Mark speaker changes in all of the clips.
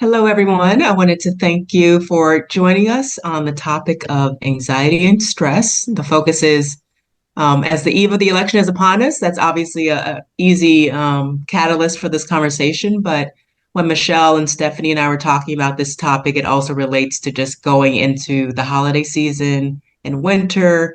Speaker 1: Hello, everyone. I wanted to thank you for joining us on the topic of anxiety and stress. The focus is as the eve of the election is upon us. That's obviously a easy catalyst for this conversation. But when Michelle and Stephanie and I were talking about this topic, it also relates to just going into the holiday season and winter,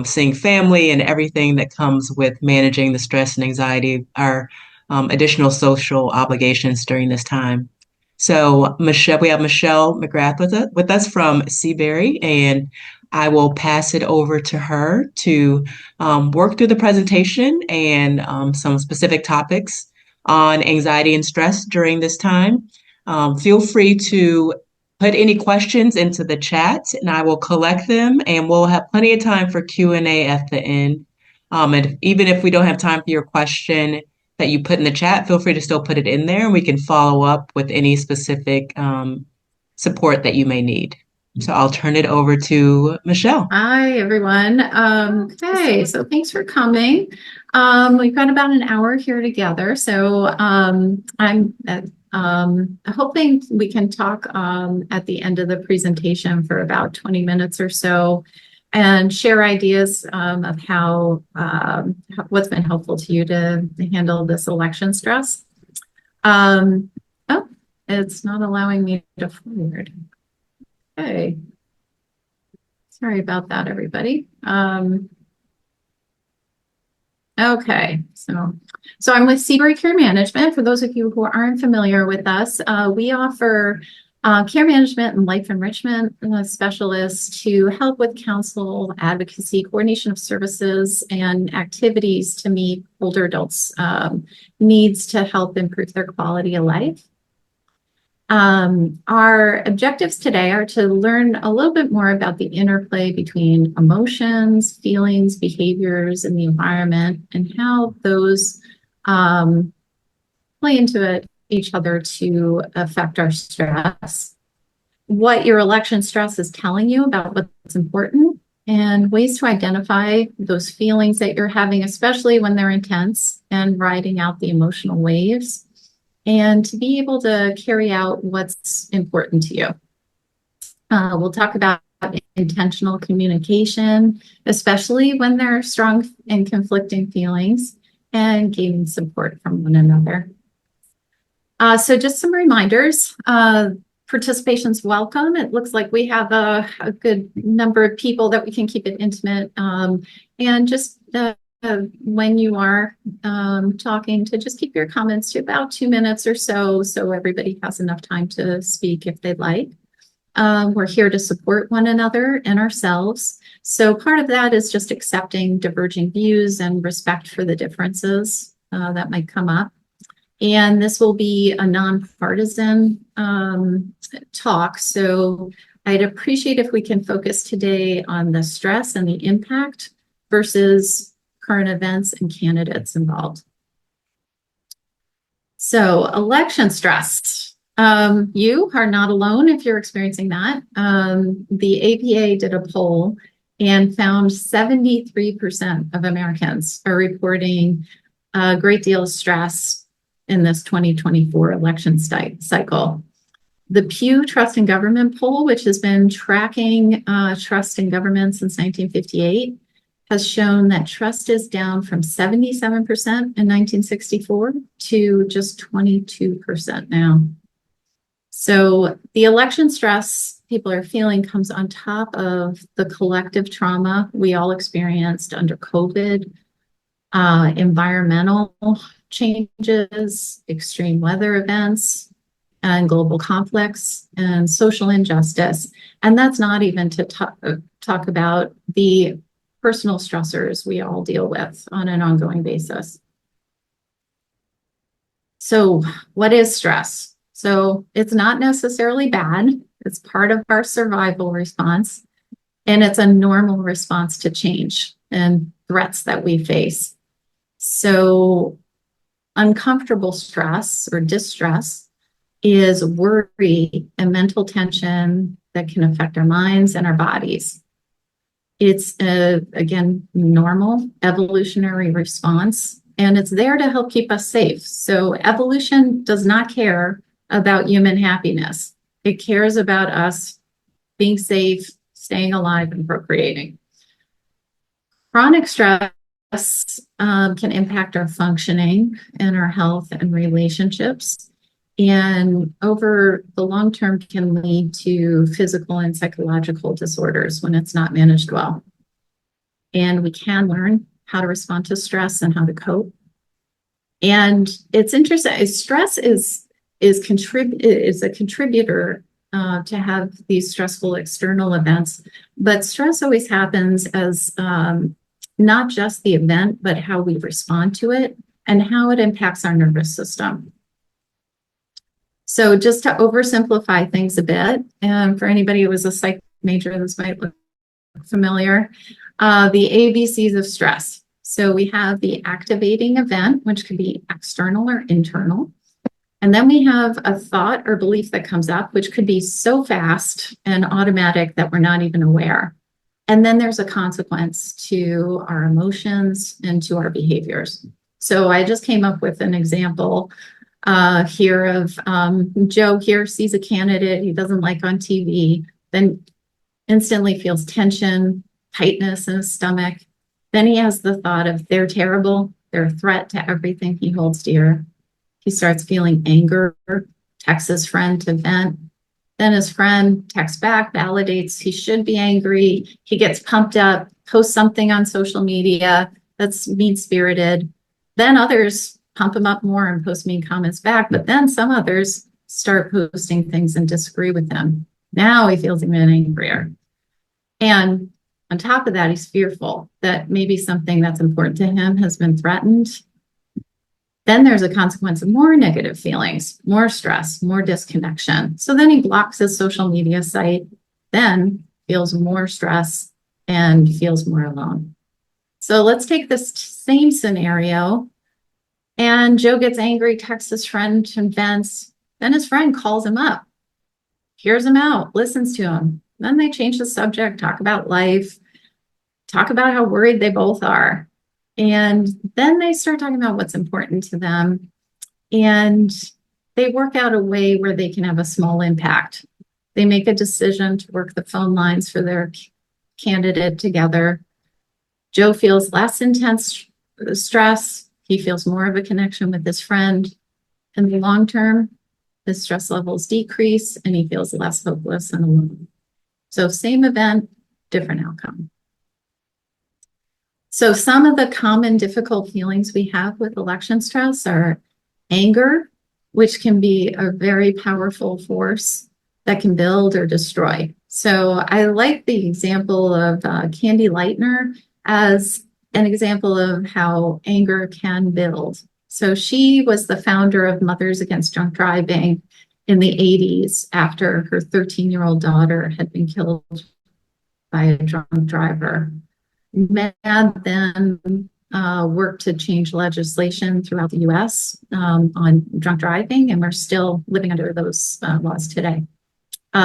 Speaker 1: seeing family and everything that comes with managing the stress and anxiety, our additional social obligations during this time. So Michelle, we have Michelle McGrath with us from Seabury, and I will pass it over to her to work through the presentation and some specific topics on anxiety and stress during this time. Feel free to put any questions into the chat, and I will collect them, and we'll have plenty of time for Q&A at the end. And even if we don't have time for your question that you put in the chat, feel free to still put it in there, and we can follow up with any specific support that you may need. So I'll turn it over to Michelle.
Speaker 2: Hi, everyone. Okay, so thanks for coming. We've got about an hour here together, so I'm hoping we can talk at the end of the presentation for about 20 minutes or so and share ideas of how what's been helpful to you to handle this election stress. Oh, it's not allowing me to forward. Okay. Sorry about that, everybody. Okay, so I'm with Seabury Care Management. For those of you who aren't familiar with us, we offer care management and life enrichment specialists to help with counsel, advocacy, coordination of services, and activities to meet older adults' needs to help improve their quality of life. Our objectives today are to learn a little bit more about the interplay between emotions, feelings, behaviors, and the environment, and how those play into each other to affect our stress. What your election stress is telling you about what's important, and ways to identify those feelings that you're having, especially when they're intense, and riding out the emotional waves, and to be able to carry out what's important to you. We'll talk about intentional communication, especially when there are strong and conflicting feelings, and gaining support from one another. So just some reminders. Participation's welcome. It looks like we have a good number of people that we can keep it intimate. And just when you are talking, to just keep your comments to about 2 minutes or so everybody has enough time to speak if they'd like. We're here to support one another and ourselves. So part of that is just accepting diverging views and respect for the differences that might come up. And this will be a nonpartisan talk. So I'd appreciate if we can focus today on the stress and the impact versus current events and candidates involved. So election stress. You are not alone if you're experiencing that. The APA did a poll and found 73% of Americans are reporting a great deal of stress in this 2024 election cycle. The Pew Trust in Government poll, which has been tracking trust in government since 1958, has shown that trust is down from 77% in 1964 to just 22% now. So the election stress people are feeling comes on top of the collective trauma we all experienced under COVID, environmental changes, extreme weather events, and global conflicts, and social injustice. And that's not even to talk about the personal stressors we all deal with on an ongoing basis. So what is stress? So it's not necessarily bad. It's part of our survival response, and it's a normal response to change and threats that we face. So uncomfortable stress or distress is worry and mental tension that can affect our minds and our bodies. It's again, normal evolutionary response, and it's there to help keep us safe. So evolution does not care about human happiness. It cares about us being safe, staying alive, and procreating. Chronic stress can impact our functioning and our health and relationships. And over the long term can lead to physical and psychological disorders when it's not managed well. And we can learn how to respond to stress and how to cope. And it's interesting, stress is a contributor to have these stressful external events, but stress always happens as not just the event, but how we respond to it and how it impacts our nervous system. So just to oversimplify things a bit, and for anybody who was a psych major, this might look familiar, the ABCs of stress. So we have the activating event, which could be external or internal. And then we have a thought or belief that comes up, which could be so fast and automatic that we're not even aware. And then there's a consequence to our emotions and to our behaviors. So I just came up with an example here of Joe here sees a candidate he doesn't like on TV, then instantly feels tension, tightness in his stomach. Then he has the thought of they're terrible, they're a threat to everything he holds dear. He starts feeling anger, texts his friend to vent. Then his friend texts back, validates he should be angry. He gets pumped up, posts something on social media that's mean-spirited. Then others pump him up more and post mean comments back. But then some others start posting things and disagree with him. Now he feels even angrier. And on top of that, he's fearful that maybe something that's important to him has been threatened. Then there's a consequence of more negative feelings, more stress, more disconnection. So then he blocks his social media site, then feels more stress and feels more alone. So let's take this same scenario. And Joe gets angry, texts his friend and vents. Then his friend calls him up, hears him out, listens to him. Then they change the subject, talk about life, talk about how worried they both are. And then they start talking about what's important to them. And they work out a way where they can have a small impact. They make a decision to work the phone lines for their candidate together. Joe feels less intense stress. He feels more of a connection with his friend. In the long term, his stress levels decrease and he feels less hopeless and alone. So same event, different outcome. So some of the common difficult feelings we have with election stress are anger, which can be a very powerful force that can build or destroy. So I like the example of Candy Lightner as an example of how anger can build. So she was the founder of Mothers Against Drunk Driving in the 80s after her 13-year-old daughter had been killed by a drunk driver. McGrath then worked to change legislation throughout the US on drunk driving, and we're still living under those laws today.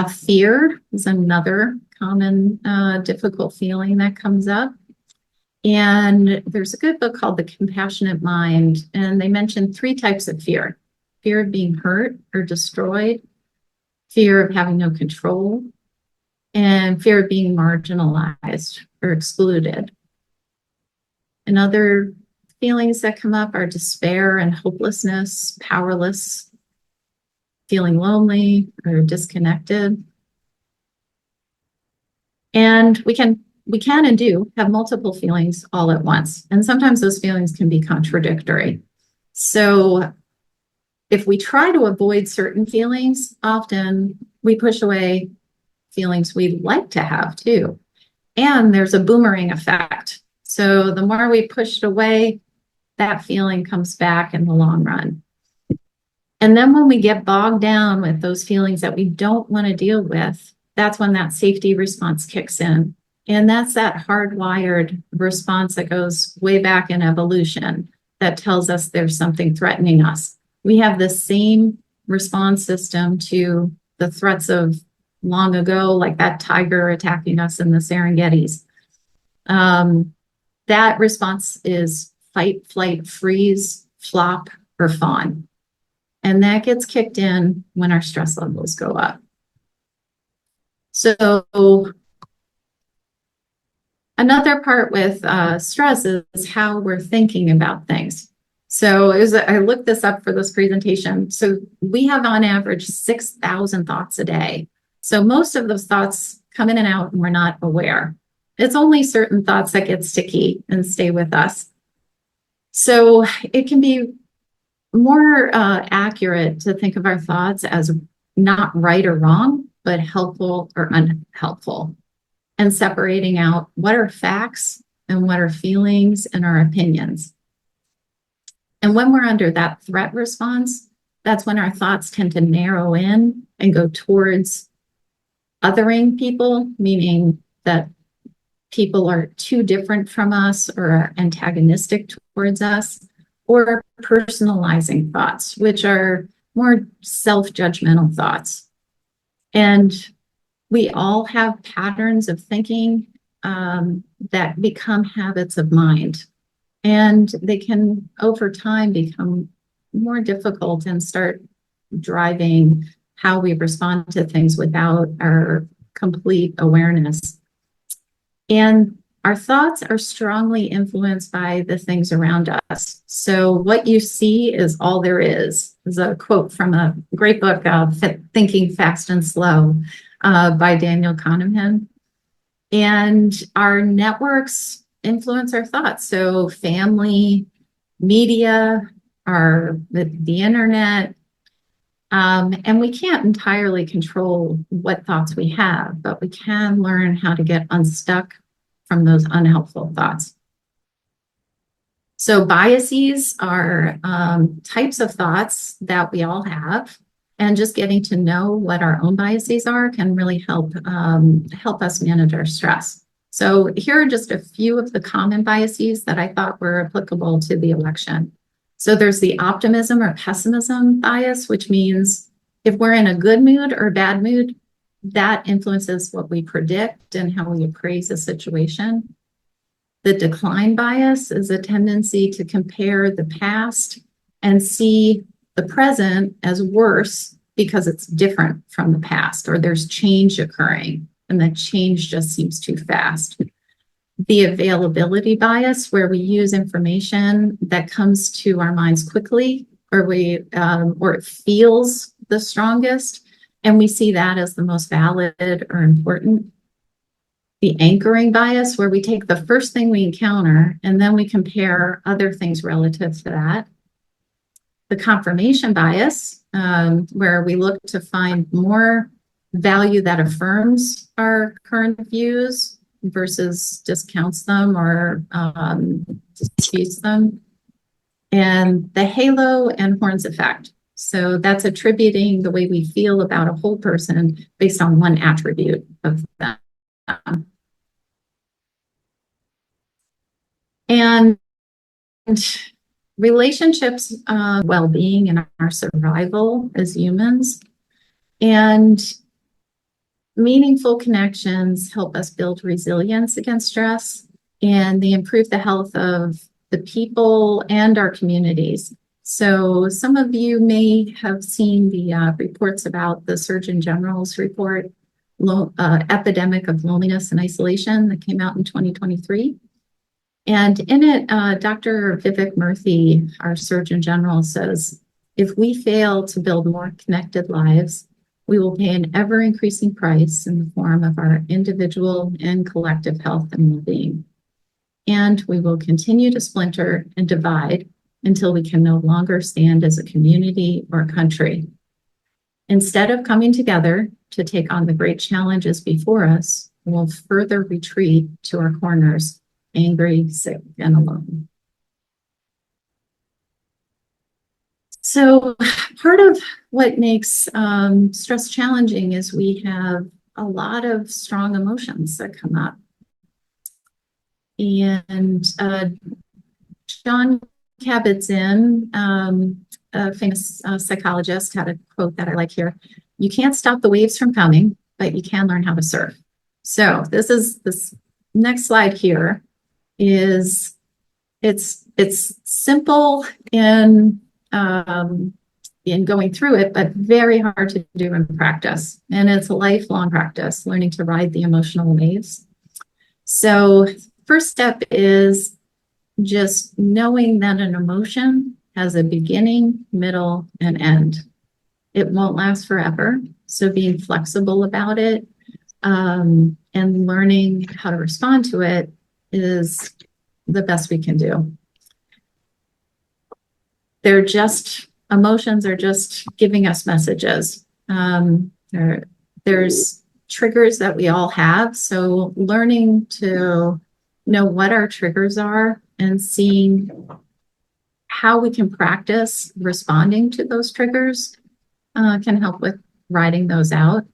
Speaker 2: Fear is another common difficult feeling that comes up. And there's a good book called The Compassionate Mind, and they mention 3 types of fear: fear of being hurt or destroyed, fear of having no control, and fear of being marginalized or excluded. And other feelings that come up are despair and hopelessness, powerless, feeling lonely or disconnected. And we can and do have multiple feelings all at once. And sometimes those feelings can be contradictory. So if we try to avoid certain feelings, often we push away feelings we'd like to have too. And there's a boomerang effect. So the more we push it away, that feeling comes back in the long run. And then when we get bogged down with those feelings that we don't want to deal with, that's when that safety response kicks in. And that's that hardwired response that goes way back in evolution that tells us there's something threatening us. We have the same response system to the threats of long ago, like that tiger attacking us in the Serengetis. That response is fight, flight, freeze, flop, or fawn. And that gets kicked in when our stress levels go up. So another part with stress is how we're thinking about things. So I looked this up for this presentation. So we have on average 6,000 thoughts a day. So most of those thoughts come in and out and we're not aware. It's only certain thoughts that get sticky and stay with us. So it can be more accurate to think of our thoughts as not right or wrong, but helpful or unhelpful, and separating out what are facts and what are feelings and our opinions. And when we're under that threat response, that's when our thoughts tend to narrow in and go towards othering people, meaning that people are too different from us or are antagonistic towards us, or personalizing thoughts, which are more self-judgmental thoughts. And we all have patterns of thinking that become habits of mind. And they can, over time, become more difficult and start driving how we respond to things without our complete awareness. And our thoughts are strongly influenced by the things around us. So what you see is all there is a quote from a great book, Thinking Fast and Slow, by Daniel Kahneman. And our networks influence our thoughts. So family, media, the internet, and we can't entirely control what thoughts we have, but we can learn how to get unstuck from those unhelpful thoughts. So biases are types of thoughts that we all have, and just getting to know what our own biases are can really help us manage our stress. So here are just a few of the common biases that I thought were applicable to the election. So there's the optimism or pessimism bias, which means if we're in a good mood or bad mood, that influences what we predict and how we appraise a situation. The decline bias is a tendency to compare the past and see the present as worse because it's different from the past, or there's change occurring and that change just seems too fast. The availability bias, where we use information that comes to our minds quickly, or it feels the strongest, and we see that as the most valid or important. The anchoring bias, where we take the first thing we encounter and then we compare other things relative to that. The confirmation bias, where we look to find more value that affirms our current views versus discounts them or disputes them. And the halo and horns effect. So that's attributing the way we feel about a whole person based on one attribute of them. And relationships, well-being and our survival as humans, and meaningful connections help us build resilience against stress, and they improve the health of the people and our communities. So some of you may have seen the reports about the Surgeon General's report, Epidemic of Loneliness and Isolation, that came out in 2023. And in it, Dr. Vivek Murthy, our Surgeon General, says, if we fail to build more connected lives, we will pay an ever-increasing price in the form of our individual and collective health and well-being. And we will continue to splinter and divide until we can no longer stand as a community or country. Instead of coming together to take on the great challenges before us, we'll further retreat to our corners, angry, sick, and alone. So part of what makes stress challenging is we have a lot of strong emotions that come up. And John Kabat-Zinn, a famous psychologist, had a quote that I like here: "You can't stop the waves from coming, but you can learn how to surf." So this next slide here is it's simple in in going through it, but very hard to do in practice. And it's a lifelong practice, learning to ride the emotional waves. So first step is just knowing that an emotion has a beginning, middle, and end. It won't last forever. So being flexible about it, and learning how to respond to it is the best we can do. Emotions are just giving us messages. There's triggers that we all have. So learning to know what our triggers are and seeing how we can practice responding to those triggers can help with writing those out.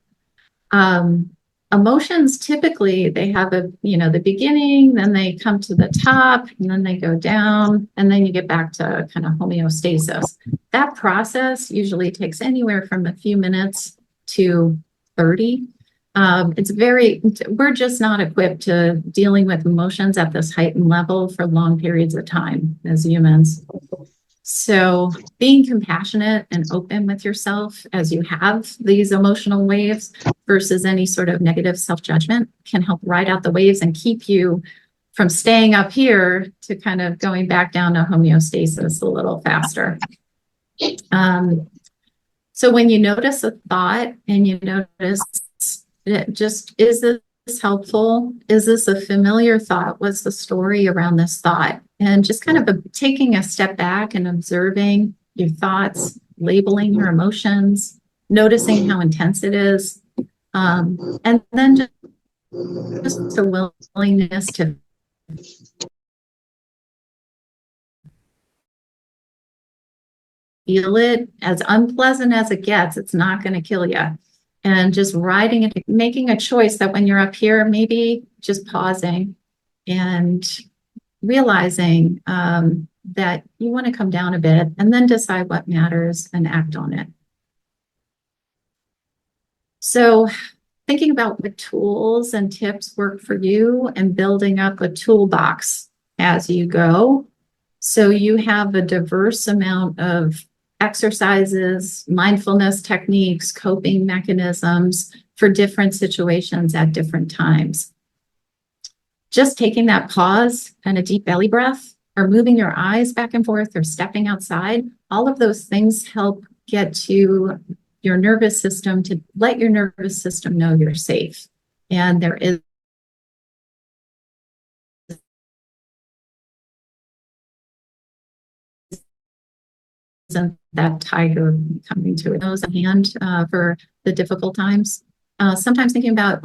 Speaker 2: Emotions typically, they have the beginning, then they come to the top, and then they go down, and then you get back to kind of homeostasis. That process usually takes anywhere from a few minutes to 30. We're just not equipped to dealing with emotions at this heightened level for long periods of time as humans. So being compassionate and open with yourself as you have these emotional waves versus any sort of negative self-judgment can help ride out the waves and keep you from staying up here to kind of going back down to homeostasis a little faster. So when you notice a thought and you notice is this helpful? Is this a familiar thought? What's the story around this thought? And just kind of taking a step back and observing your thoughts, labeling your emotions, noticing how intense it is, and then just a willingness to feel it. As unpleasant as it gets, it's not going to kill you. And just riding it, making a choice that when you're up here, maybe just pausing and realizing that you want to come down a bit and then decide what matters and act on it. So thinking about what tools and tips work for you and building up a toolbox as you go. So you have a diverse amount of exercises, mindfulness techniques, coping mechanisms for different situations at different times. Just taking that pause and a deep belly breath, or moving your eyes back and forth, or stepping outside, all of those things help get to your nervous system to let your nervous system know you're safe. And there isn't that tiger coming to a nose and hand for the difficult times. Sometimes thinking about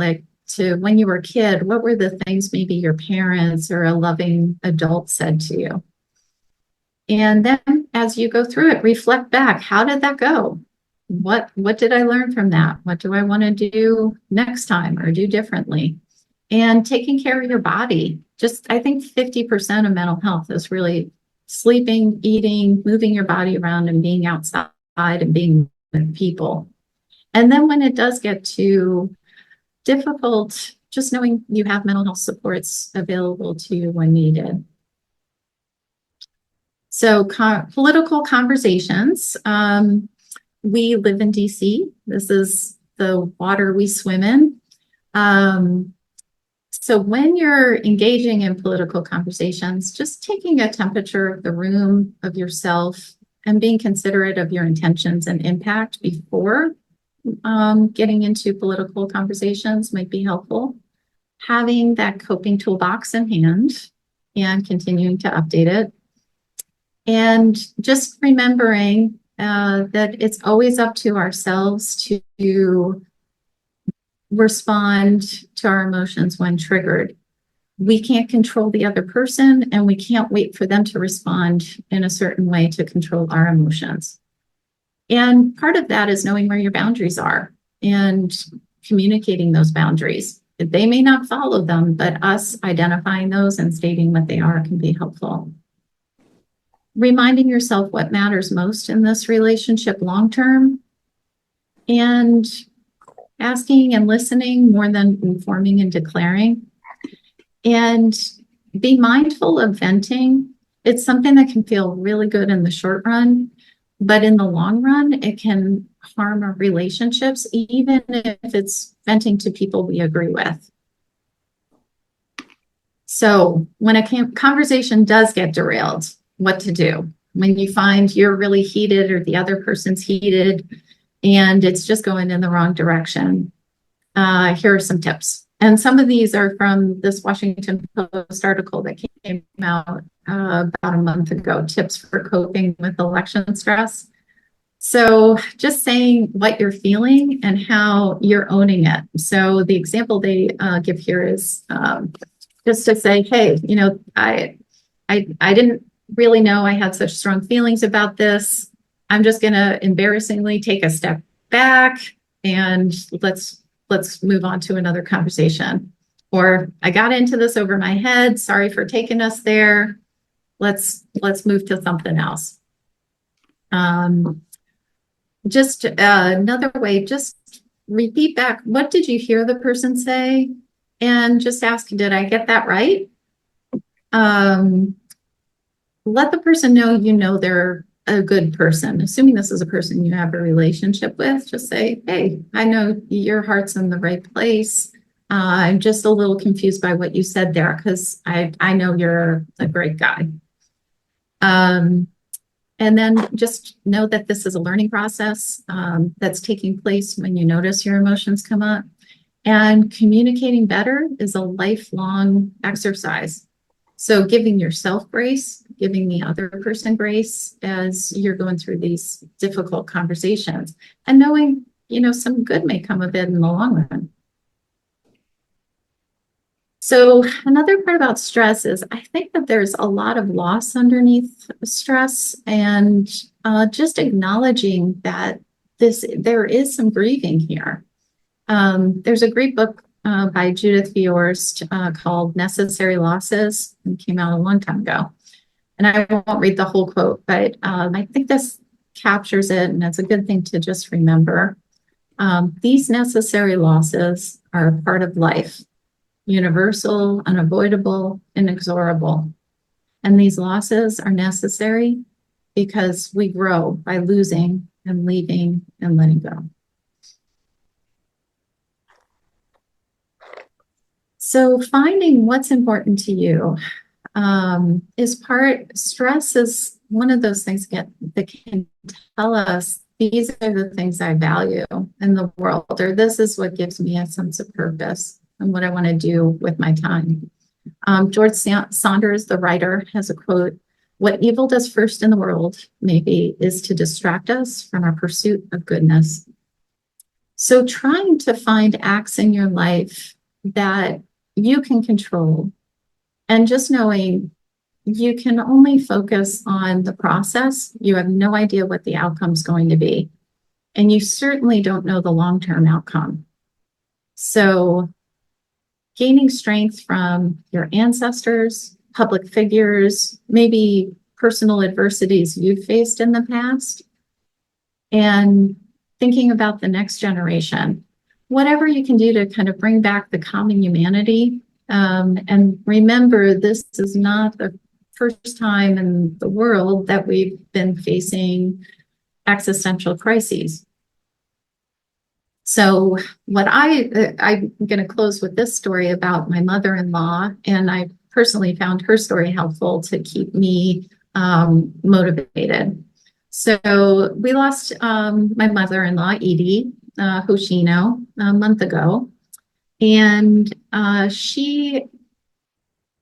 Speaker 2: to when you were a kid, what were the things maybe your parents or a loving adult said to you? And then as you go through it, reflect back. How did that go? What did I learn from that? What do I want to do next time or do differently? And taking care of your body. I think 50% of mental health is really sleeping, eating, moving your body around and being outside and being with people. And then when it does get too difficult, just knowing you have mental health supports available to you when needed. So political conversations. We live in DC. This is the water we swim in. So when you're engaging in political conversations, just taking a temperature of the room, of yourself, and being considerate of your intentions and impact before getting into political conversations might be helpful. Having that coping toolbox in hand and continuing to update it. And just remembering that it's always up to ourselves to respond to our emotions when triggered. We can't control the other person, and we can't wait for them to respond in a certain way to control our emotions. And part of that is knowing where your boundaries are and communicating those boundaries. They may not follow them, but us identifying those and stating what they are can be helpful. Reminding yourself what matters most in this relationship long-term, and asking and listening more than informing and declaring. And be mindful of venting. It's something that can feel really good in the short run, But in the long run, it can harm our relationships, even if it's venting to people we agree with. So when a conversation does get derailed, what to do? When you find you're really heated or the other person's heated and it's just going in the wrong direction, here are some tips. And some of these are from this Washington Post article that came out about a month ago, tips for coping with election stress. So just saying what you're feeling and how you're owning it. So the example they give here is just to say, hey, I didn't really know I had such strong feelings about this. I'm just going to embarrassingly take a step back and let's move on to another conversation. Or I got into this over my head. Sorry for taking us there. Let's move to something else. Just another way, just repeat back. What did you hear the person say? And just ask, did I get that right? Let the person know you know they're a good person. Assuming this is a person you have a relationship with, just say, hey, I know your heart's in the right place. I'm just a little confused by what you said there because I know you're a great guy. And then just know that this is a learning process that's taking place when you notice your emotions come up. And communicating better is a lifelong exercise. So giving yourself grace, giving the other person grace as you're going through these difficult conversations, and knowing, some good may come of it in the long run. So another part about stress is I think that there's a lot of loss underneath stress, and just acknowledging that there is some grieving here. There's a great book by Judith Viorst called Necessary Losses. It came out a long time ago. And I won't read the whole quote, but I think this captures it, and it's a good thing to just remember. These necessary losses are a part of life, universal, unavoidable, inexorable. And these losses are necessary because we grow by losing and leaving and letting go. So finding what's important to you stress is one of those things that can tell us these are the things I value in the world, or this is what gives me a sense of purpose and what I want to do with my time. George Saunders, the writer, has a quote, "What evil does first in the world, maybe, is to distract us from our pursuit of goodness." So trying to find acts in your life that you can control, and just knowing you can only focus on the process. You have no idea what the outcome's going to be. And you certainly don't know the long-term outcome. So gaining strength from your ancestors, public figures, maybe personal adversities you've faced in the past, and thinking about the next generation. Whatever you can do to kind of bring back the common humanity. And remember, this is not the first time in the world that we've been facing existential crises. So I'm going to close with this story about my mother-in-law, and I personally found her story helpful to keep me motivated. So we lost my mother-in-law, Edie Hoshino, a month ago. And she,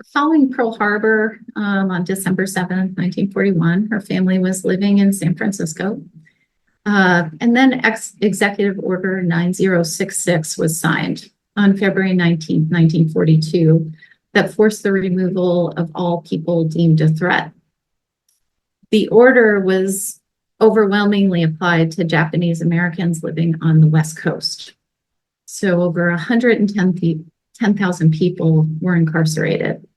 Speaker 2: following Pearl Harbor on December 7th, 1941, her family was living in San Francisco. And then Executive Order 9066 was signed on February 19th, 1942, that forced the removal of all people deemed a threat. The order was overwhelmingly applied to Japanese Americans living on the West Coast. So over 110,000 people were incarcerated.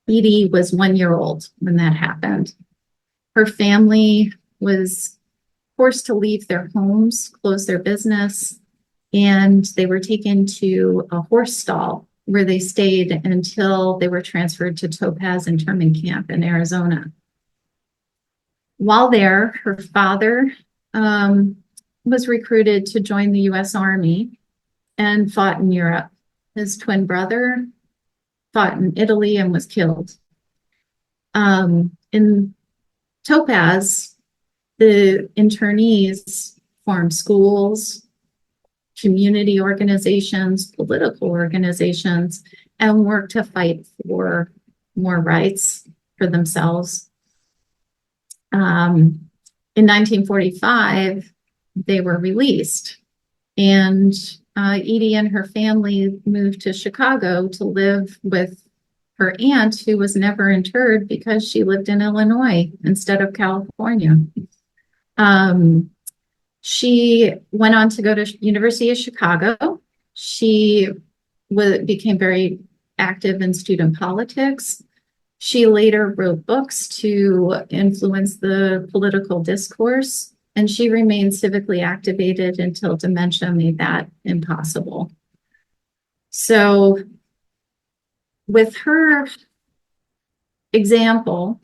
Speaker 2: Edie was 1 year old when that happened. Her family was forced to leave their homes, close their business, and they were taken to a horse stall where they stayed until they were transferred to Topaz Internment Camp in Arizona. While there, her father was recruited to join the U.S. Army and fought in Europe. His twin brother fought in Italy and was killed. In Topaz, the internees formed schools, community organizations, political organizations, and worked to fight for more rights for themselves. In 1945, they were released, and Edie and her family moved to Chicago to live with her aunt, who was never interred because she lived in Illinois instead of California. She went on to go to University of Chicago. She became very active in student politics. She later wrote books to influence the political discourse, and she remained civically activated until dementia made that impossible. So with her example,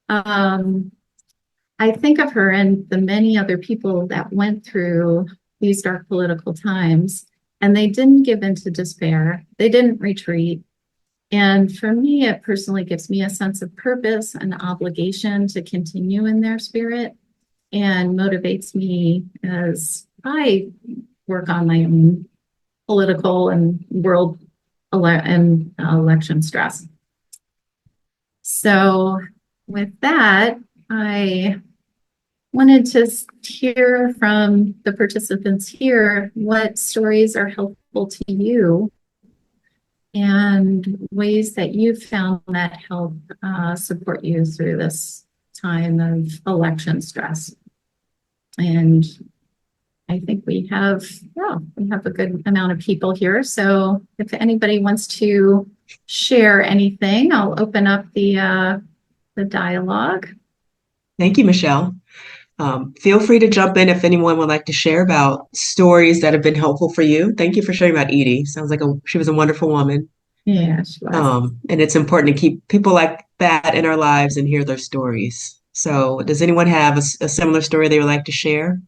Speaker 2: I think of her and the many other people that went through these dark political times, and they didn't give in to despair. They didn't retreat. And for me, it personally gives me a sense of purpose and obligation to continue in their spirit, and motivates me as I work on my own political and world election stress. So with that, I wanted to hear from the participants here what stories are helpful to you and ways that you found that help support you through this time of election stress. And I think we have a good amount of people here. So if anybody wants to share anything, I'll open up the dialogue.
Speaker 1: Thank you, Michelle. Feel free to jump in if anyone would like to share about stories that have been helpful for you. Thank you for sharing about Edie. Sounds like she was a wonderful woman.
Speaker 2: Yeah, she was.
Speaker 1: And it's important to keep people like that in our lives and hear their stories. So does anyone have a similar story they would like to share?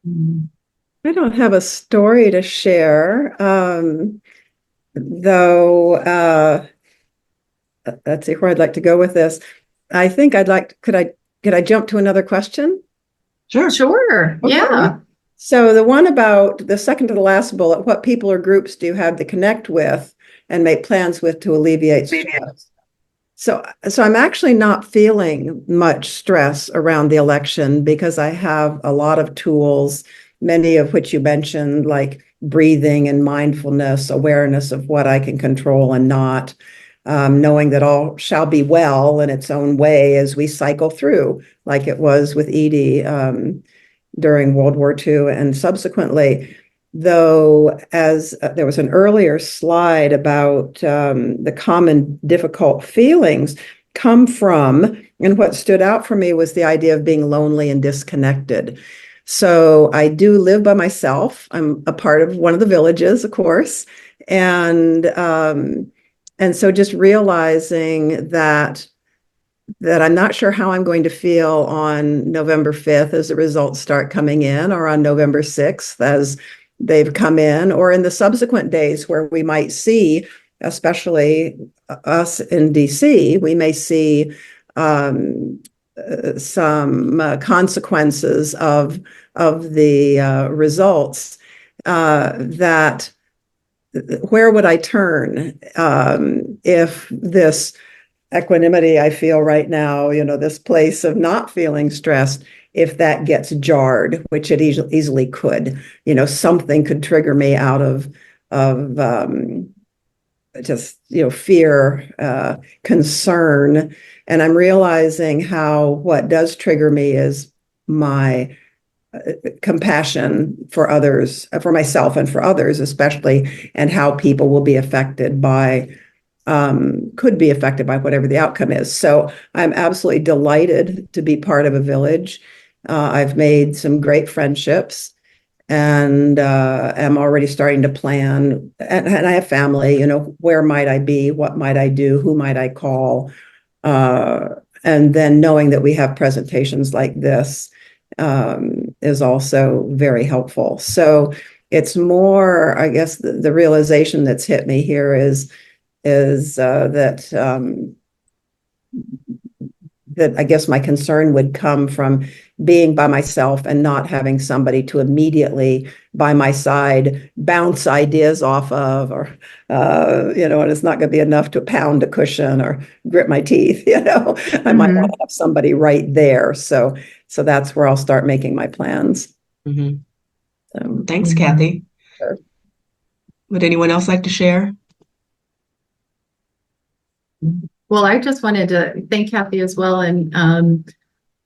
Speaker 3: I don't have a story to share, though. Let's see where I'd like to go with this. I think could I jump to another question?
Speaker 1: Sure.
Speaker 2: Sure.
Speaker 3: Okay.
Speaker 2: Yeah.
Speaker 3: So the one about the second to the last bullet, what people or groups do you have to connect with and make plans with to alleviate stress? So I'm actually not feeling much stress around the election because I have a lot of tools, many of which you mentioned, like breathing and mindfulness, awareness of what I can control and not, knowing that all shall be well in its own way as we cycle through, like it was with Edie during World War II and subsequently. Though, as there was an earlier slide about the common difficult feelings come from, and what stood out for me was the idea of being lonely and disconnected. So I do live by myself. I'm a part of one of the villages, of course, and so just realizing that I'm not sure how I'm going to feel on November 5th as the results start coming in, or on November 6th as they've come in, or in the subsequent days where we might see, especially us in DC, we may see some consequences of the results. That where would I turn if this equanimity I feel right now, this place of not feeling stressed, if that gets jarred, which it easily could, something could trigger me out of just, fear, concern. And I'm realizing how what does trigger me is my compassion for others, for myself and for others, especially, and how people will be affected by could be affected by whatever the outcome is. So I'm absolutely delighted to be part of a village. I've made some great friendships, and am already starting to plan. And I have family, where might I be? What might I do? Who might I call? And then knowing that we have presentations like this is also very helpful. So it's more, I guess, the realization that's hit me here is that I guess my concern would come from being by myself and not having somebody to immediately by my side bounce ideas off of, or and it's not going to be enough to pound a cushion or grit my teeth. I might want to have somebody right there. So that's where I'll start making my plans.
Speaker 1: Mm-hmm. Thanks, Kathy.
Speaker 3: Sure.
Speaker 1: Would anyone else like to share?
Speaker 2: Well, I just wanted to thank Kathy as well. And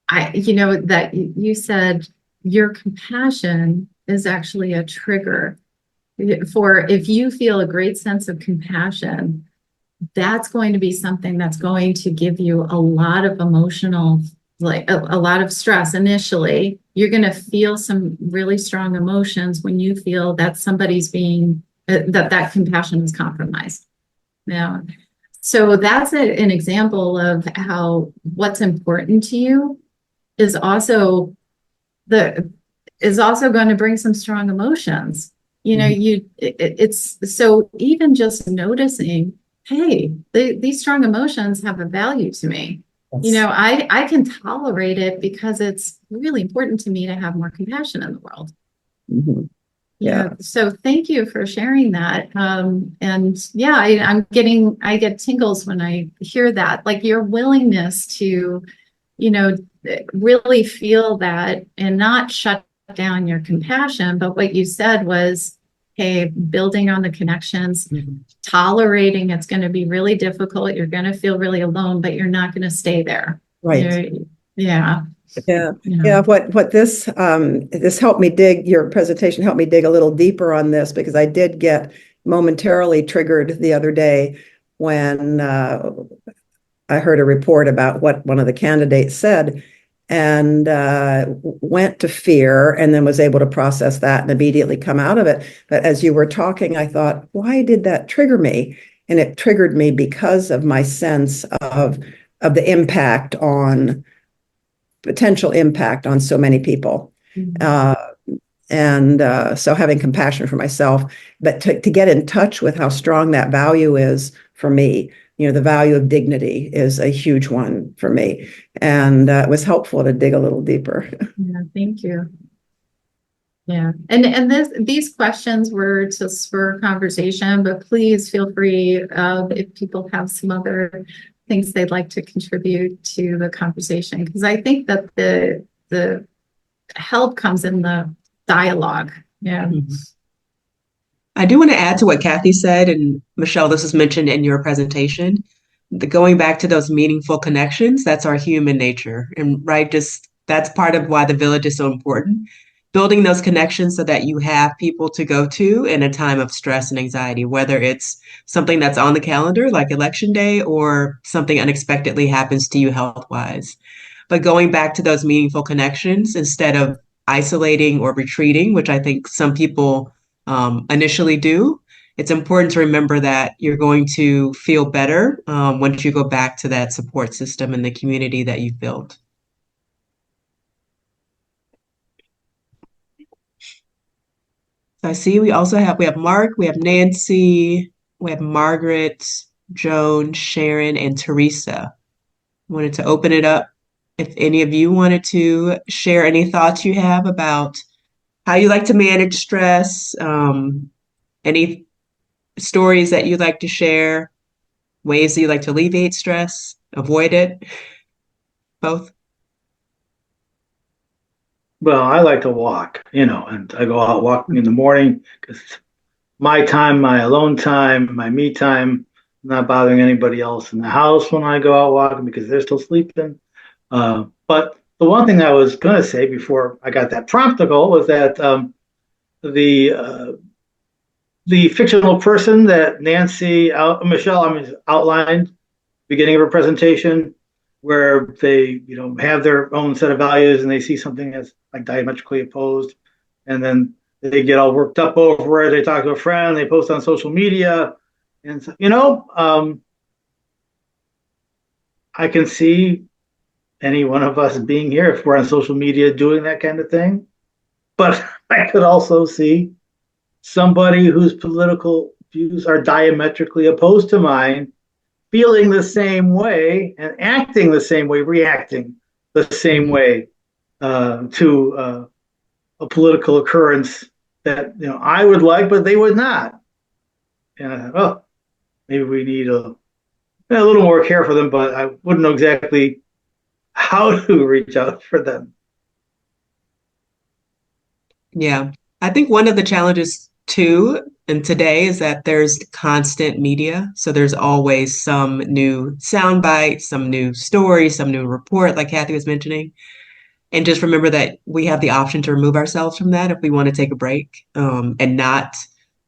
Speaker 2: that you said your compassion is actually a trigger for, if you feel a great sense of compassion, that's going to be something that's going to give you a lot of emotional, like a lot of stress initially. You're going to feel some really strong emotions when you feel that somebody's being, that compassion is compromised. Now, so that's an example of how what's important to you is also going to bring some strong emotions. It's so even just noticing, hey, these strong emotions have a value to me. I can tolerate it because it's really important to me to have more compassion in the world.
Speaker 3: Mm-hmm. Yeah.
Speaker 2: So thank you for sharing that. I get tingles when I hear that, like your willingness to, really feel that and not shut down your compassion. But what you said was, hey, building on the connections, tolerating it's going to be really difficult. You're going to feel really alone, but you're not going to stay there.
Speaker 3: Right.
Speaker 2: Yeah.
Speaker 3: What this helped me dig, your presentation helped me dig a little deeper on this, because I did get momentarily triggered the other day when I heard a report about what one of the candidates said, and went to fear, and then was able to process that and immediately come out of it. But as you were talking, I thought, why did that trigger me? And it triggered me because of my sense of the potential impact on so many people. So having compassion for myself, but to get in touch with how strong that value is for me, the value of dignity is a huge one for me. And it was helpful to dig a little deeper.
Speaker 2: Yeah, thank you. Yeah, and these questions were to spur conversation, but please feel free if people have some other things they'd like to contribute to the conversation, because I think that the help comes in the dialogue. Yeah.
Speaker 1: Mm-hmm. I do want to add to what Kathy said, and Michelle, this was mentioned in your presentation, going back to those meaningful connections, that's our human nature. And right, just that's part of why the village is so important. Building those connections so that you have people to go to in a time of stress and anxiety, whether it's something that's on the calendar like election day or something unexpectedly happens to you health-wise. But going back to those meaningful connections instead of isolating or retreating, which I think some people initially do, it's important to remember that you're going to feel better once you go back to that support system and the community that you've built. So I see we have Mark, we have Nancy, we have Margaret, Joan, Sharon, and Teresa. I wanted to open it up if any of you wanted to share any thoughts you have about how you like to manage stress, any stories that you'd like to share, ways that you like to alleviate stress, avoid it, both.
Speaker 4: Well, I like to walk, and I go out walking in the morning because my time, my alone time, my me time, not bothering anybody else in the house when I go out walking because they're still sleeping. But the one thing I was going to say before I got that prompt to go was that the the fictional person that Michelle outlined beginning of her presentation, where they have their own set of values and they see something as like diametrically opposed, and then they get all worked up over it. They talk to a friend, they post on social media. And, I can see any one of us being here if we're on social media doing that kind of thing. But I could also see somebody whose political views are diametrically opposed to mine feeling the same way and acting the same way, reacting the same way to a political occurrence that I would like, but they would not. And maybe we need a little more care for them, but I wouldn't know exactly how to reach out for them.
Speaker 1: Yeah. I think one of the challenges too, and today is that there's constant media. So there's always some new soundbite, some new story, some new report, like Kathy was mentioning. And just remember that we have the option to remove ourselves from that if we want to take a break, and not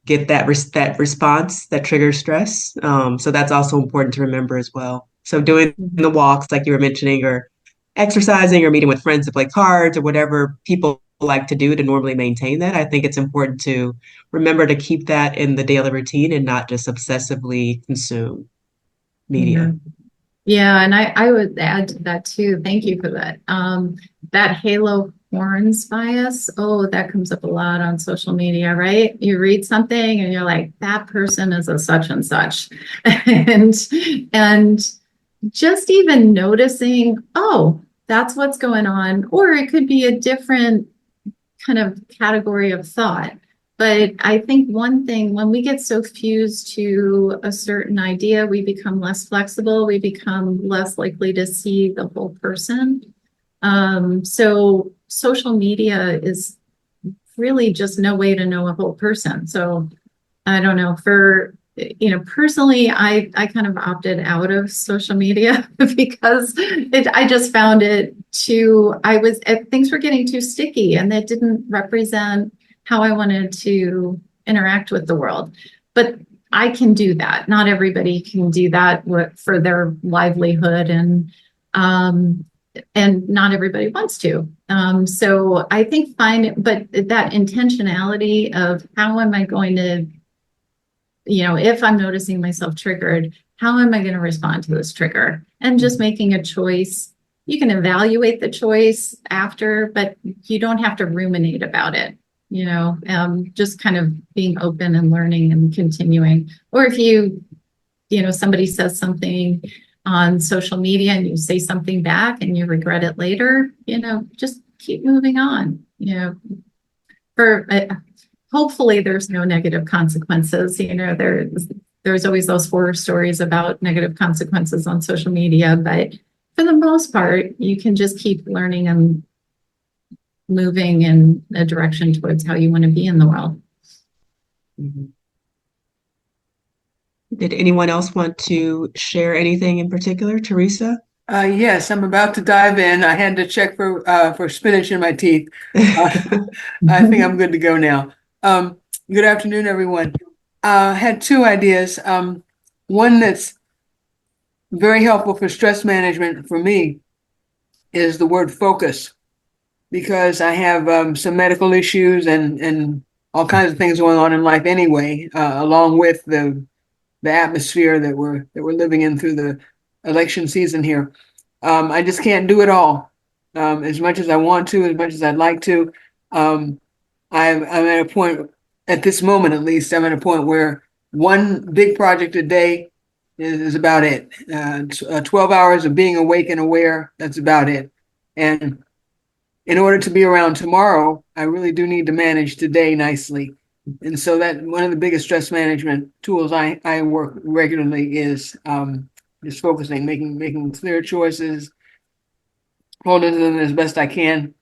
Speaker 1: get that response that triggers stress. So that's also important to remember as well. So doing the walks, like you were mentioning, or exercising or meeting with friends to play cards or whatever people like to do to normally maintain that. I think it's important to remember to keep that in the daily routine and not just obsessively consume media.
Speaker 2: Yeah, and I would add to that too. Thank you for that. That halo horns bias, oh, that comes up a lot on social media, right? You read something and you're like, that person is a such and such. and just even noticing, oh, that's what's going on, or it could be a different kind of category of thought. But I think one thing, when we get so fused to a certain idea, we become less flexible, we become less likely to see the whole person. So social media is really just no way to know a whole person. So I don't know, personally, I kind of opted out of social media because I just found it things were getting too sticky, and that didn't represent how I wanted to interact with the world. But I can do that. Not everybody can do that for their livelihood, and not everybody wants to. So I think but that intentionality of how am I going to, if I'm noticing myself triggered, how am I going to respond to this trigger? And just making a choice. You can evaluate the choice after, but you don't have to ruminate about it. Just kind of being open and learning and continuing. Or if somebody says something on social media and you say something back and you regret it later, just keep moving on. Hopefully there's no negative consequences. There's always those horror stories about negative consequences on social media, but for the most part, you can just keep learning and moving in a direction towards how you want to be in the world.
Speaker 1: Mm-hmm. Did anyone else want to share anything in particular, Teresa?
Speaker 5: Yes, I'm about to dive in. I had to check for spinach in my teeth. I think I'm good to go now. Good afternoon, everyone. Had two ideas. One that's very helpful for stress management for me is the word focus, because I have some medical issues and all kinds of things going on in life anyway, along with the atmosphere that we're living in through the election season here. I just can't do it all as much as I want to, as much as I'd like to. I'm at a point, at this moment at least, I'm at a point where one big project a day is about it. 12 hours of being awake and aware, that's about it. And in order to be around tomorrow, I really do need to manage today nicely. And so that one of the biggest stress management tools I work regularly is just focusing, making clear choices, holding to them as best I can,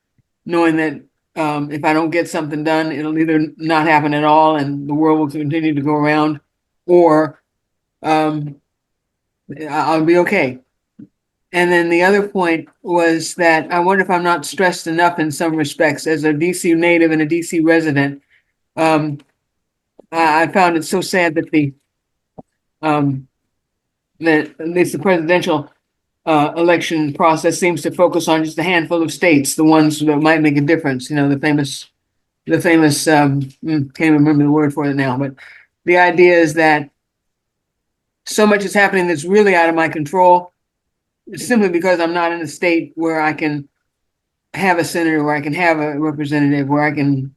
Speaker 5: knowing that if I don't get something done, it'll either not happen at all and the world will continue to go around, or I'll be okay. And then the other point was that I wonder if I'm not stressed enough in some respects as a DC native and a DC resident. I found it so sad that that at least the presidential election process seems to focus on just a handful of states, the ones that might make a difference. The famous the famous, can't even remember the word for it now, but the idea is that so much is happening that's really out of my control simply because I'm not in a state where I can have a senator, where I can have a representative, where I can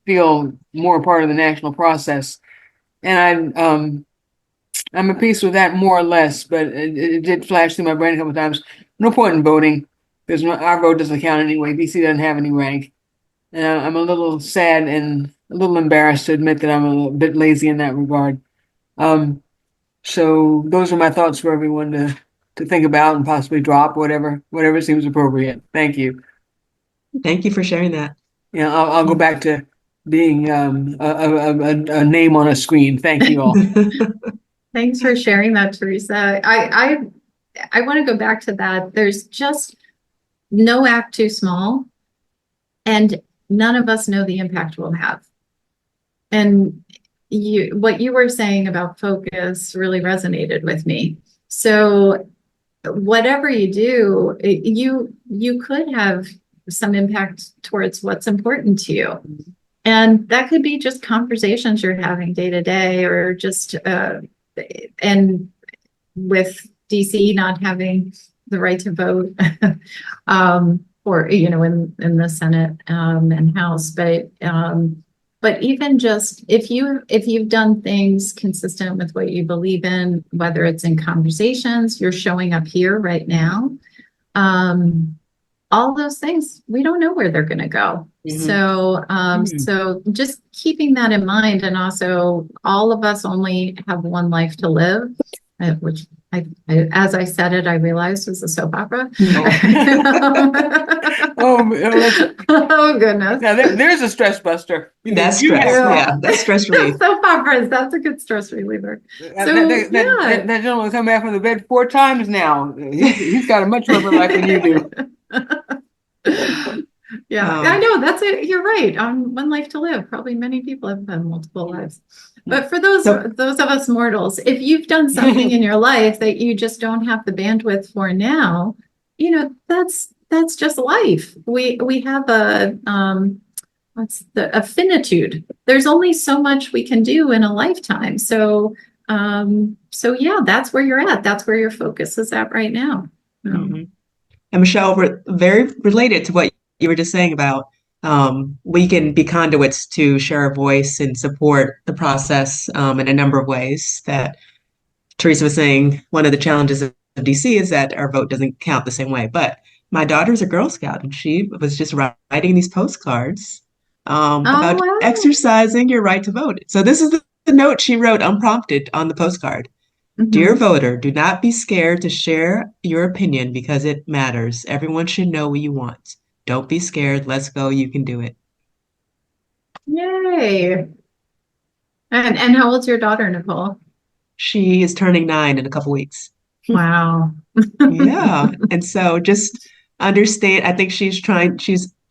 Speaker 5: feel more part of the national process. And I'm at peace with that more or less, but it did flash through my brain a couple of times. No point in voting because our vote doesn't count anyway. BC doesn't have any rank. And I'm a little sad and a little embarrassed to admit that I'm a little bit lazy in that regard. So those are my thoughts for everyone to think about and possibly drop whatever seems appropriate. Thank you.
Speaker 1: Thank you for sharing that.
Speaker 5: Yeah, I'll go back to being a name on a screen. Thank you all.
Speaker 2: Thanks for sharing that, Teresa. I want to go back to that. There's just no act too small, and none of us know the impact we'll have. And what you were saying about focus really resonated with me. So whatever you do, you could have some impact towards what's important to you. And that could be just conversations you're having day to day, or just and with DC not having the right to vote, or in the Senate and House, but even just if you've done things consistent with what you believe in, whether it's in conversations, you're showing up here right now, all those things, we don't know where they're going to go. So just keeping that in mind, and also all of us only have one life to live, which as I said it, I realized was a soap opera. Oh goodness!
Speaker 5: Now there's a stress buster.
Speaker 1: That's stress. Yeah, that's stress relief.
Speaker 2: Soap operas. That's a good stress reliever.
Speaker 5: That gentleman come back from the bed 4 times now. He's got a much rougher life than you do.
Speaker 2: Yeah, I know. That's it. You're right. One life to live. Probably many people have had multiple lives. But for those of us mortals, if you've done something in your life that you just don't have the bandwidth for now, that's just life. We have a finitude. There's only so much we can do in a lifetime. So yeah, that's where you're at. That's where your focus is at right now.
Speaker 1: Mm-hmm. And Michelle, we're very related to what you were just saying about we can be conduits to share our voice and support the process in a number of ways. That Teresa was saying, one of the challenges of DC is that our vote doesn't count the same way. But my daughter's a Girl Scout, and she was just writing these postcards about exercising your right to vote. So this is the note she wrote unprompted on the postcard. Mm-hmm. Dear voter, do not be scared to share your opinion because it matters. Everyone should know what you want. Don't be scared. Let's go. You can do it.
Speaker 2: Yay. And how old's your daughter, Nicole?
Speaker 1: She is turning 9 in a couple weeks.
Speaker 2: Wow.
Speaker 1: Yeah. And so just understand, I think she's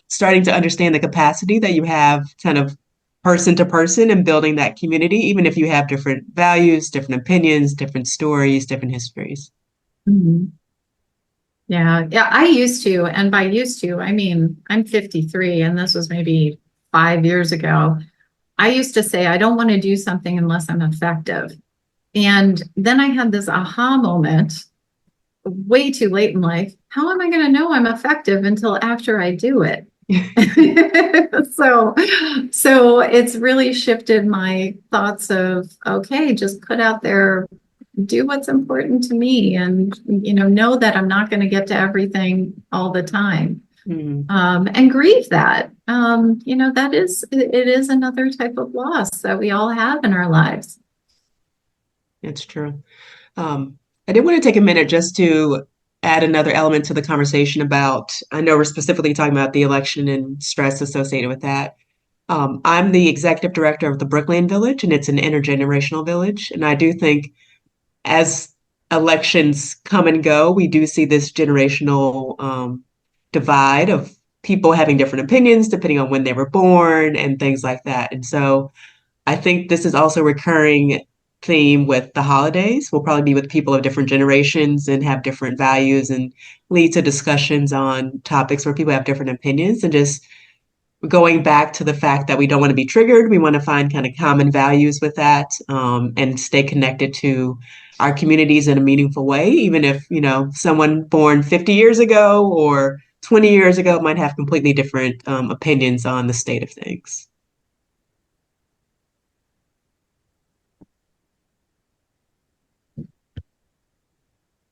Speaker 1: starting to understand the capacity that you have kind of person to person and building that community, even if you have different values, different opinions, different stories, different histories.
Speaker 2: Mm-hmm. Yeah, I used to, and by used to, I mean, I'm 53, and this was maybe 5 years ago. I used to say, I don't want to do something unless I'm effective. And then I had this aha moment way too late in life. How am I going to know I'm effective until after I do it? So it's really shifted my thoughts of, okay, just put out there, do what's important to me, and know that I'm not going to get to everything all the time. Mm-hmm. And grieve that. It is another type of loss that we all have in our lives.
Speaker 1: It's true. I did want to take a minute just to add another element to the conversation about, I know we're specifically talking about the election and stress associated with that. I'm the executive director of the Brookland Village, and it's an intergenerational village. And I do think as elections come and go, we do see this generational divide of people having different opinions depending on when they were born and things like that. And so I think this is also a recurring theme with the holidays. We'll probably be with people of different generations and have different values and lead to discussions on topics where people have different opinions, and just going back to the fact that we don't want to be triggered. We want to find kind of common values with that, and stay connected to our communities in a meaningful way, even if, someone born 50 years ago or 20 years ago might have completely different opinions on the state of things.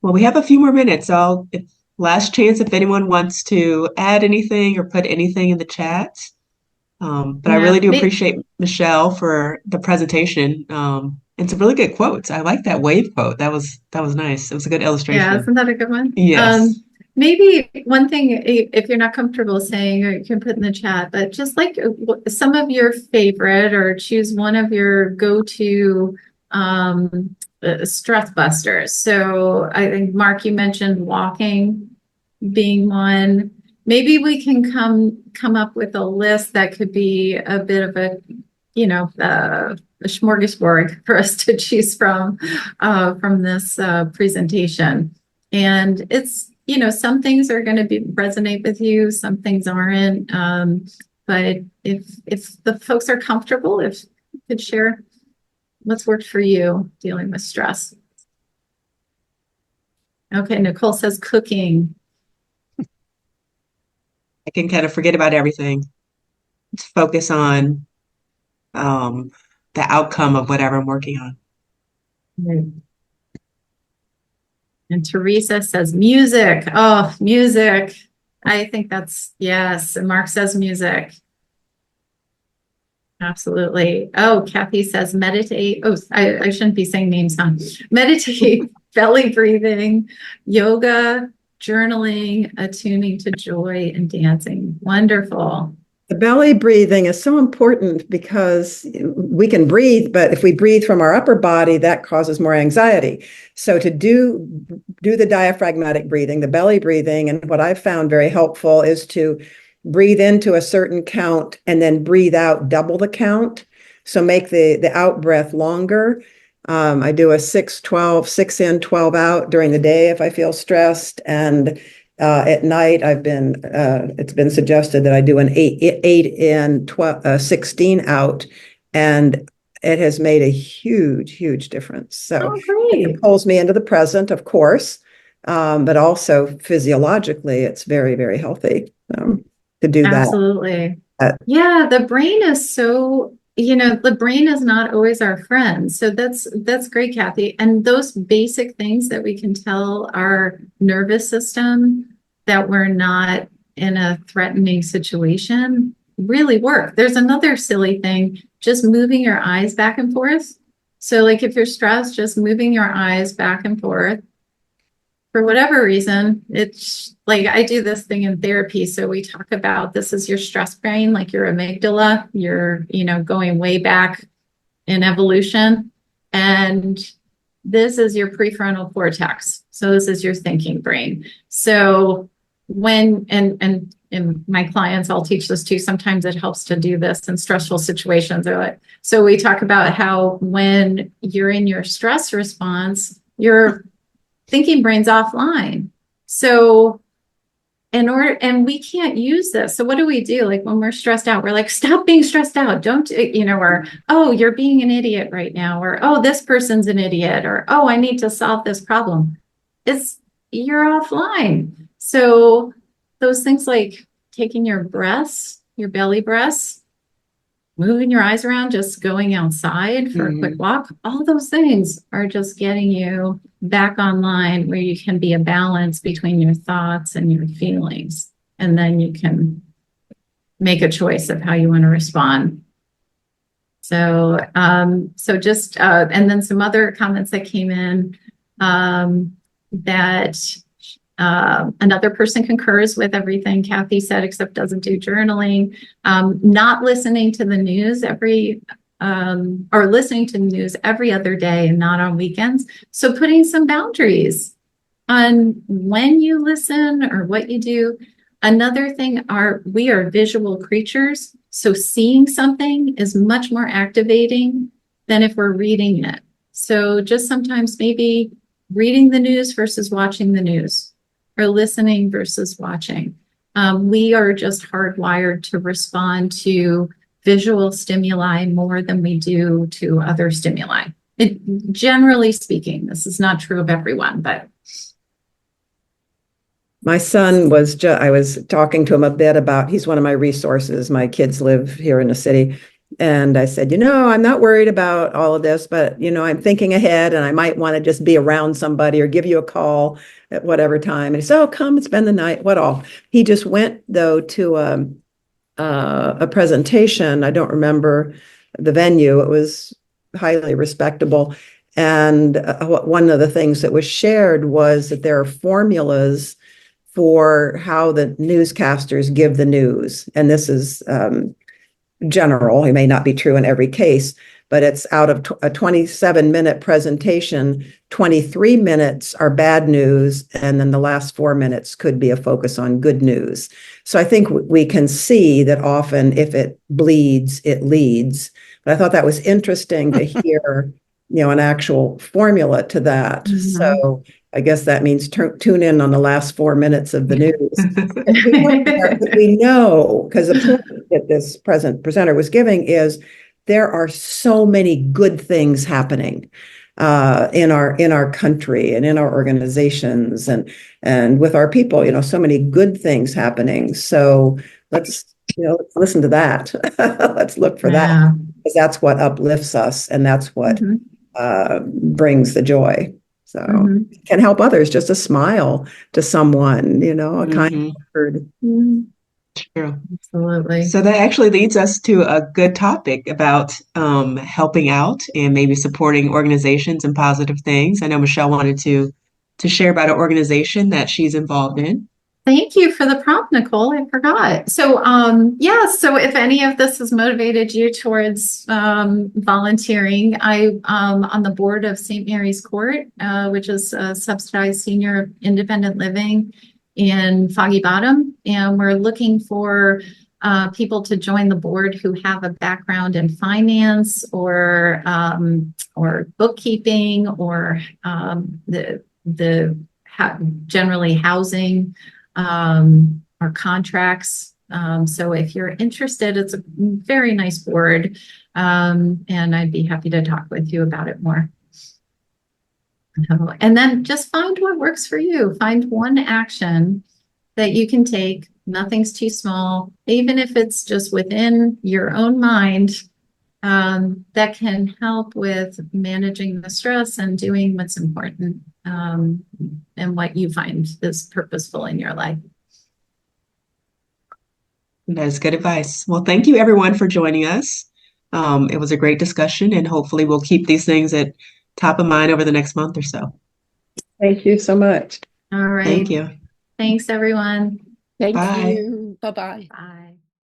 Speaker 1: Well, we have a few more minutes. Last chance if anyone wants to add anything or put anything in the chat. But I really do appreciate Michelle for the presentation. And some really good quotes. I like that wave quote. That was nice. It was a good illustration.
Speaker 2: Yeah, isn't that a good one?
Speaker 1: Yes.
Speaker 2: Maybe one thing, if you're not comfortable saying, or you can put in the chat, but just like some of your favorite, or choose one of your go-to stress busters. So I think, Mark, you mentioned walking being one. Maybe we can come up with a list that could be a bit of a smorgasbord for us to choose from this presentation. And it's, some things are going to resonate with you, some things aren't. But if the folks are comfortable, if you could share what's worked for you dealing with stress. Okay, Nicole says cooking.
Speaker 1: I can kind of forget about everything. Just focus on the outcome of whatever I'm working on.
Speaker 2: Right. And Teresa says music. Oh, music. I think that's, yes. And Mark says music. Absolutely. Oh, Kathy says meditate. Oh, I shouldn't be saying names, huh? Meditate, belly breathing, yoga, journaling, attuning to joy, and dancing. Wonderful.
Speaker 3: The belly breathing is so important because we can breathe, but if we breathe from our upper body, that causes more anxiety. So to do the diaphragmatic breathing, the belly breathing, and what I've found very helpful is to breathe into a certain count and then breathe out double the count. So make the out breath longer. I do a 6-12, 6 in, 12 out during the day if I feel stressed, and at night, it's been suggested that I do an 8 in, 16 out, and it has made a huge difference. So it pulls me into the present, of course, but also physiologically, it's very healthy to do that.
Speaker 2: Absolutely. Yeah, the brain is so, the brain is not always our friend. So that's great, Kathy. And those basic things that we can tell our nervous system that we're not in a threatening situation really work. There's another silly thing, just moving your eyes back and forth. So like if you're stressed, just moving your eyes back and forth. For whatever reason, it's like I do this thing in therapy. So we talk about this is your stress brain, like your amygdala, you're, going way back in evolution. And this is your prefrontal cortex. So this is your thinking brain. So when, and my clients, I'll teach this too. Sometimes it helps to do this in stressful situations. So we talk about how when you're in your stress response, your thinking brain's offline. So and we can't use this. So what do we do? Like when we're stressed out, we're like, stop being stressed out. Don't, or, oh, you're being an idiot right now. Or, oh, this person's an idiot. Or, oh, I need to solve this problem. You're offline. So those things like taking your breaths, your belly breaths, moving your eyes around, just going outside for a quick walk, all those things are just getting you back online where you can be a balance between your thoughts and your feelings. And then you can make a choice of how you want to respond. So, just, and then some other comments that came in, that another person concurs with everything Kathy said, except doesn't do journaling, not listening to the news or listening to the news every other day and not on weekends. So putting some boundaries on when you listen or what you do. Another thing we are visual creatures. So seeing something is much more activating than if we're reading it. So just sometimes maybe reading the news versus watching the news, or listening versus watching. We are just hardwired to respond to visual stimuli more than we do to other stimuli. Generally speaking, this is not true of everyone, but
Speaker 3: My son I was talking to him a bit about, he's one of my resources. My kids live here in the city. And I said, I'm not worried about all of this, but, I'm thinking ahead and I might want to just be around somebody or give you a call at whatever time. And he said, oh, come and spend the night. What all? He just went, though, to a presentation. I don't remember the venue. It was highly respectable. And one of the things that was shared was that there are formulas for how the newscasters give the news. And this is general. It may not be true in every case, but it's out of a 27-minute presentation, 23 minutes are bad news, and then the last 4 minutes could be a focus on good news. So I think we can see that often if it bleeds, it leads. But I thought that was interesting to hear, an actual formula to that.
Speaker 2: Mhm.
Speaker 3: So I guess that means tune in on the last 4 minutes of the news. We know, because the point that this presenter was giving is there are so many good things happening in our country and in our organizations and with our people. So many good things happening. So let's listen to that. Let's look for that, because that's what uplifts us and that's what brings the joy. So it can help others, just a smile to someone, a kind word.
Speaker 1: True.
Speaker 2: Absolutely.
Speaker 1: So that actually leads us to a good topic about helping out and maybe supporting organizations and positive things. I know Michelle wanted to share about an organization that she's involved in.
Speaker 2: Thank you for the prompt, Nicole. I forgot. So, so if any of this has motivated you towards volunteering, I'm on the board of St. Mary's Court, which is a subsidized senior independent living in Foggy Bottom. And we're looking for people to join the board who have a background in finance or bookkeeping or generally housing or contracts. So if you're interested, it's a very nice board, and I'd be happy to talk with you about it more. And then just find what works for you. Find one action that you can take. Nothing's too small, even if it's just within your own mind, that can help with managing the stress and doing what's important, and what you find is purposeful in your life.
Speaker 1: That is good advice. Well, thank you everyone for joining us. It was a great discussion, and hopefully we'll keep these things at top of mind over the next month or so.
Speaker 3: Thank you so much.
Speaker 2: All right.
Speaker 1: Thank you.
Speaker 2: Thanks, everyone.
Speaker 6: Thank
Speaker 1: Bye.
Speaker 6: you. Bye-bye.
Speaker 2: Bye.